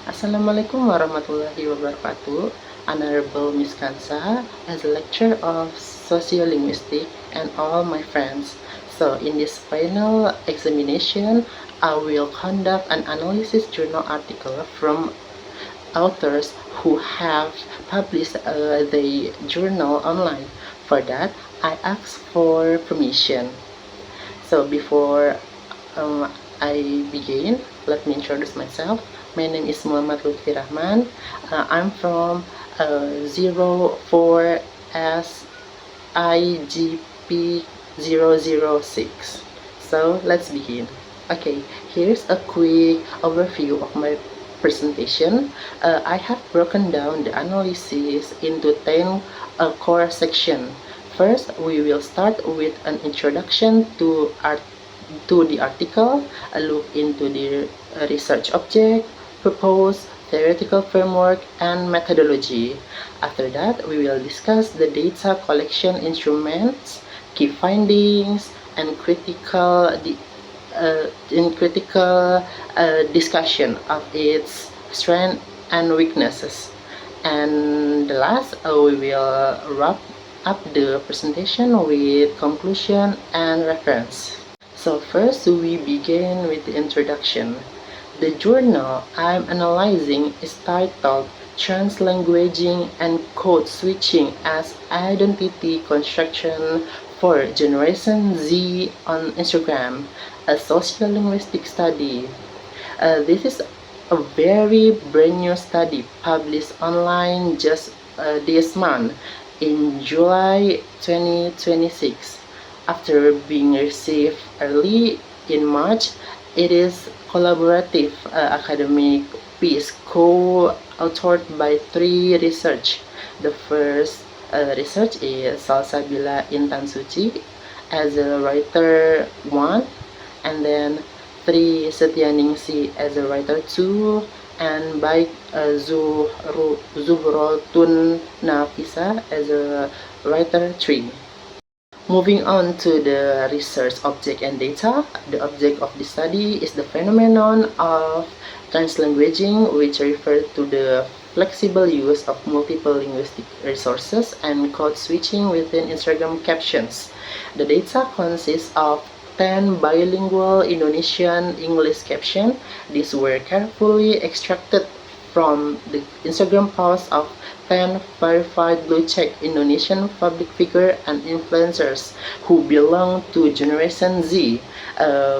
Assalamualaikum warahmatullahi wabarakatuh. Honorable Miss Kansa, as a lecturer of sociolinguistics and all my friends. So in this final examination, I will conduct an analysis journal article from authors who have published the journal online. For that, I ask for permission. So before um, I begin, let me introduce myself. My name is Muhammad Lutfi Rahman. I'm from 04SIGP006. So let's begin. Okay, here's a quick overview of my presentation. I have broken down the analysis into 10 core sections. First, we will start with an introduction to the article, a look into the research object, purpose, theoretical framework, and methodology. After that, we will discuss the data collection instruments, key findings, and critical discussion of its strengths and weaknesses. And the last, we will wrap up the presentation with conclusion and reference. So first, we begin with the introduction. The journal I'm analyzing is titled Translanguaging and Code Switching as Identity Construction for Generation Z on Instagram, a sociolinguistic study. This is a very brand new study published online just this month in July 2026. After being received early in March, it is collaborative academic piece co-authored by three research. The first research is Salsabila Intan Suci as a writer 1, and then 3 Setyaningsi as a writer 2, and by Zuhrotun Nafisa as a writer 3. Moving on to the research object and data, the object of the study is the phenomenon of translanguaging, which refers to the flexible use of multiple linguistic resources and code switching within Instagram captions. The data consists of 10 bilingual Indonesian English captions. These were carefully extracted from the Instagram posts of 10 verified blue-check Indonesian public figures and influencers who belong to Generation Z,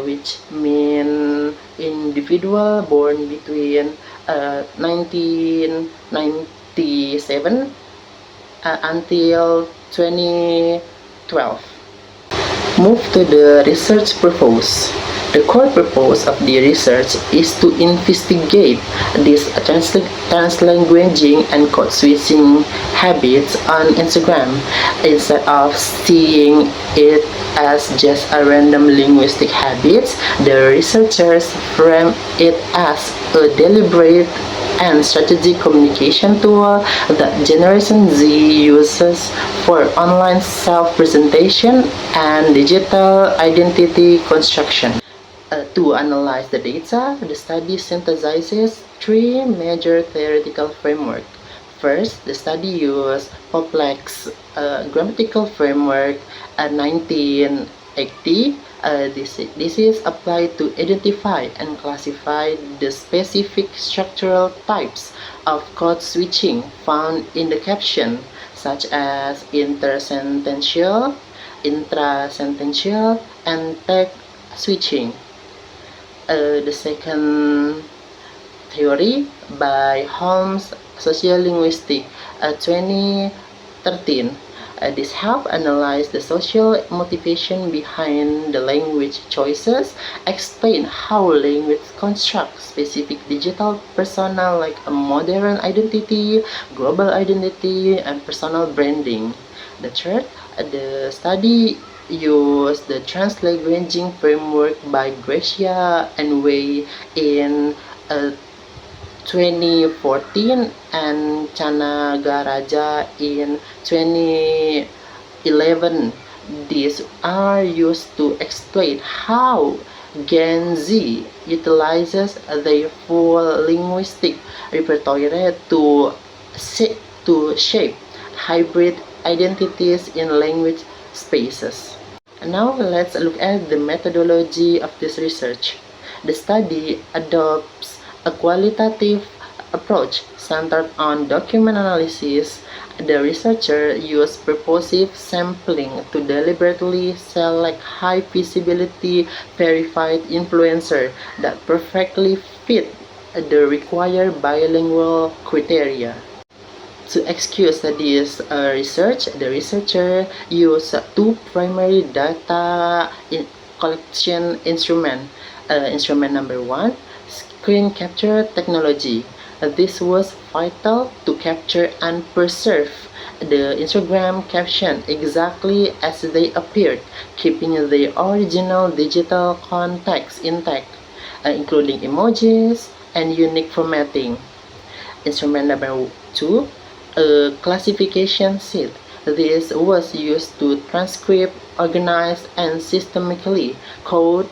which mean individual born between 1997 until 2012. Move to the research purpose. The core purpose of the research is to investigate these translanguaging and code switching habits on Instagram instead of seeing it as just a random linguistic habits. The researchers frame it as a deliberate and strategic communication tool that Generation Z uses for online self-presentation and digital identity construction. To analyze the data, the study synthesizes three major theoretical frameworks. First, the study used Poplex grammatical framework 1980. This is applied to identify and classify the specific structural types of code switching found in the caption, such as intersentential, intrasentential, and text switching. The second theory by Holmes Sociolinguistics 2013. This help analyze the social motivation behind the language choices, explain how language constructs specific digital persona like a modern identity, global identity, and personal branding. The third, the study used the translanguaging framework by Gracia and Wei in 2014 and Chanagaraja in 2011. These are used to explain how Gen Z utilizes their full linguistic repertoire to shape hybrid identities in language spaces. Now let's look at the methodology of this research. The study adopts a qualitative approach centered on document analysis. The researcher used purposive sampling to deliberately select high visibility verified influencers that perfectly fit the required bilingual criteria. To execute this research, the researcher used two primary data collection instruments. Instrument number one, screen capture technology. This was vital to capture and preserve the Instagram caption exactly as they appeared, keeping the original digital context intact, including emojis and unique formatting. Instrument number two, a classification sheet. This was used to transcribe, organize, and systematically code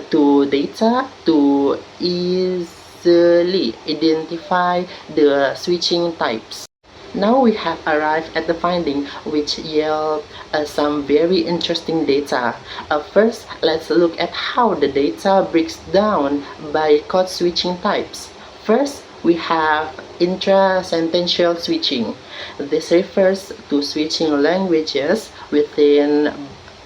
to data to easily identify the switching types. Now we have arrived at the finding which yield some very interesting data. First, let's look at how the data breaks down by code switching types. First, we have intrasentential switching. This refers to switching languages within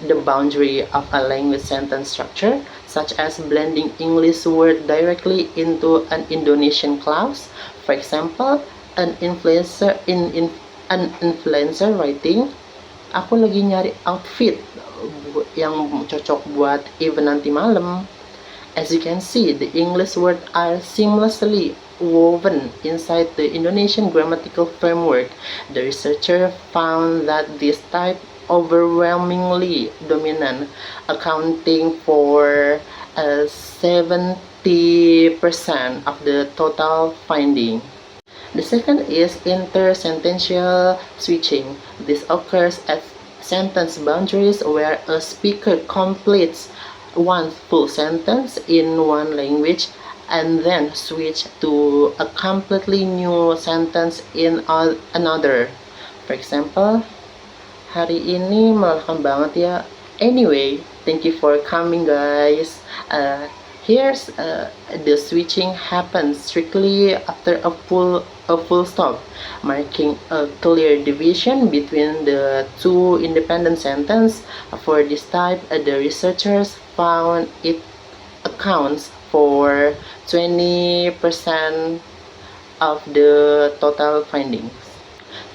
the boundary of a language sentence structure, such as blending English word directly into an Indonesian clause. For example, an influencer writing, "Aku lagi nyari outfit yang cocok buat event nanti malam." As you can see, the English words are seamlessly woven inside the Indonesian grammatical framework. The researcher found that this type overwhelmingly dominant, accounting for 70% of the total finding. The second is intersentential switching. This occurs at sentence boundaries where a speaker completes one full sentence in one language and then switch to a completely new sentence in another. For example, hari ini melelahkan banget ya. Anyway, thank you for coming guys. Here's the switching happens strictly after a full stop, marking a clear division between the two independent sentences. For this type, the researchers found it accounts for 20% of the total findings.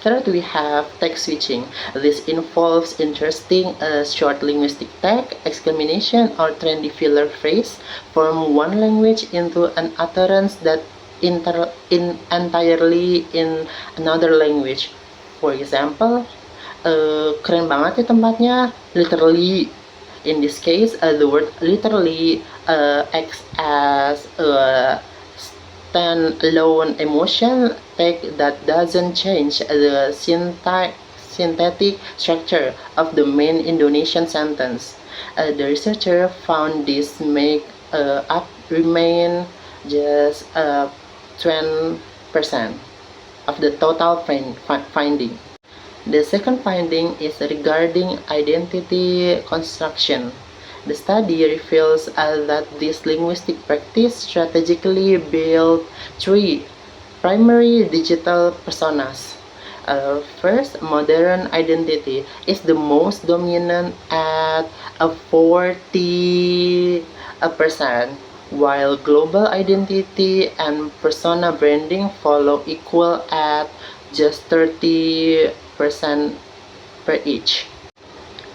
Third, we have text switching. This involves inserting a short linguistic tag, exclamation, or trendy filler phrase from one language into an utterance that entirely in another language. For example, keren banget ya tempatnya, literally. In this case, the word literally acts as a standalone emotion tag that doesn't change the syntactic structure of the main Indonesian sentence. The researcher found this make up remain just 20% of the total finding. The second finding is regarding identity construction. The study reveals that this linguistic practice strategically built three primary digital personas. First, modern identity is the most dominant at 40%, while global identity and persona branding follow equal at just 30% per each.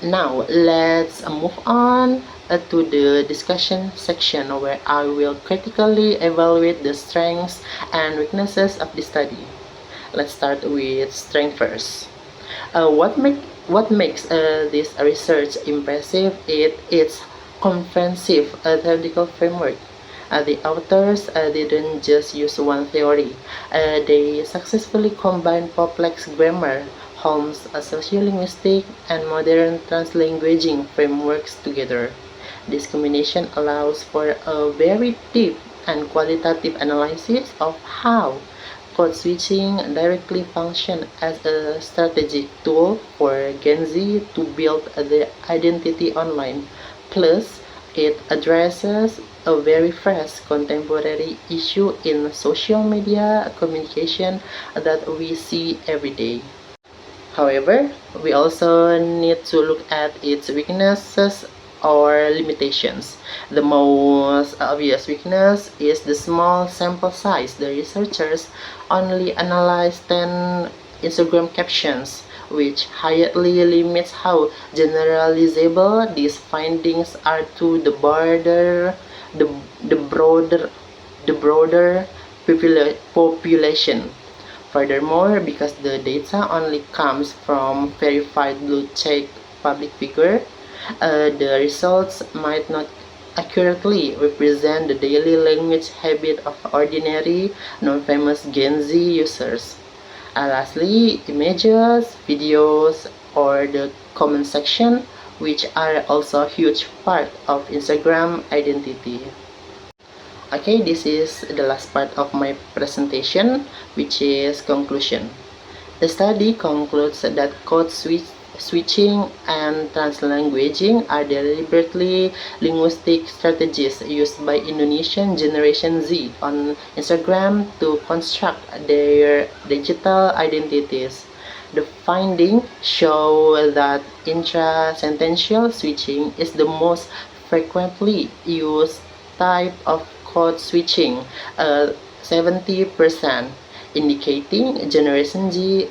Now, let's move on to the discussion section where I will critically evaluate the strengths and weaknesses of the study. Let's start with strength first. What makes this research impressive is its comprehensive theoretical framework. The authors didn't just use one theory. They successfully combined complex grammar, Holmes' sociolinguistic, and modern translanguaging frameworks together. This combination allows for a very deep and qualitative analysis of how code switching directly functions as a strategic tool for Gen Z to build their identity online. Plus, it addresses a very fresh contemporary issue in social media communication that we see every day. However, we also need to look at its weaknesses or limitations. The most obvious weakness is the small sample size. The researchers only analyzed 10 Instagram captions, which highly limits how generalizable these findings are to the, the broader, the broader population. Furthermore, because the data only comes from verified blue-check public figure, the results might not accurately represent the daily language habit of ordinary, non-famous Gen Z users. Lastly, images, videos, or the comment section, which are also a huge part of Instagram identity. Okay, this is the last part of my presentation, which is conclusion. The study concludes that switching and translanguaging are deliberately linguistic strategies used by Indonesian Generation Z on Instagram to construct their digital identities. The findings show that intrasentential switching is the most frequently used type of code switching, 70%, indicating Generation Z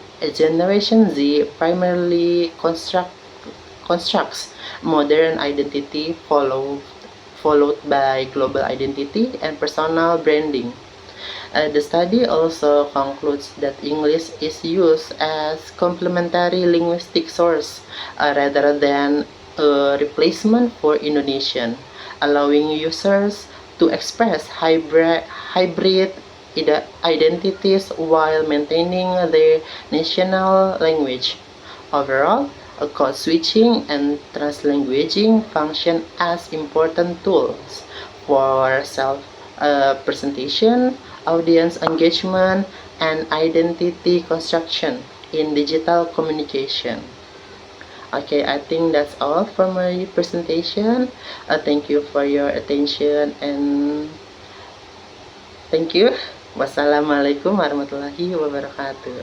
primarily constructs modern identity followed by global identity and personal branding. The study also concludes that English is used as complementary linguistic source rather than a replacement for Indonesian, allowing users to express hybrid identities while maintaining their national language. Overall, code switching and translanguaging function as important tools for self-presentation, audience engagement, and identity construction in digital communication. Okay, I think that's all for my presentation. Thank you for your attention and thank you. Wassalamualaikum warahmatullahi wabarakatuh.